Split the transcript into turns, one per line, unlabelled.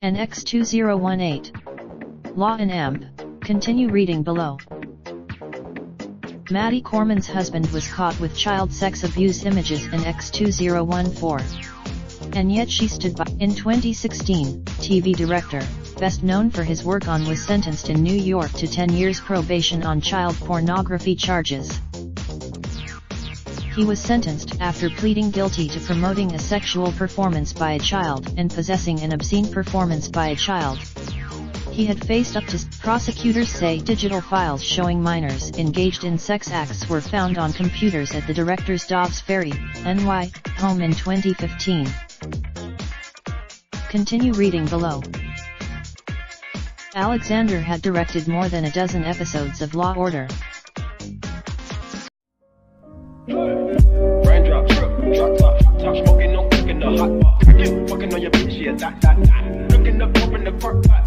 NX2018. Law and Amp. Continue reading below. Maddie Corman's husband was caught with child sex abuse images in X2014. And yet she stood by. In 2016, TV director, best known for his work on, was sentenced in New York to 10 years probation on child pornography charges. He was sentenced after pleading guilty to promoting a sexual performance by a child and possessing an obscene performance by a child. He had faced up to. Prosecutors say digital files showing minors engaged in sex acts were found on computers at the director's Dobbs Ferry, NY, home in 2015. Continue reading below. Alexander had directed more than a dozen episodes of Law Order.
Raindrop, drop top, smoking, no cooking the hot pot. Fucking on your bitch, yeah, that. Looking up, open the park pot.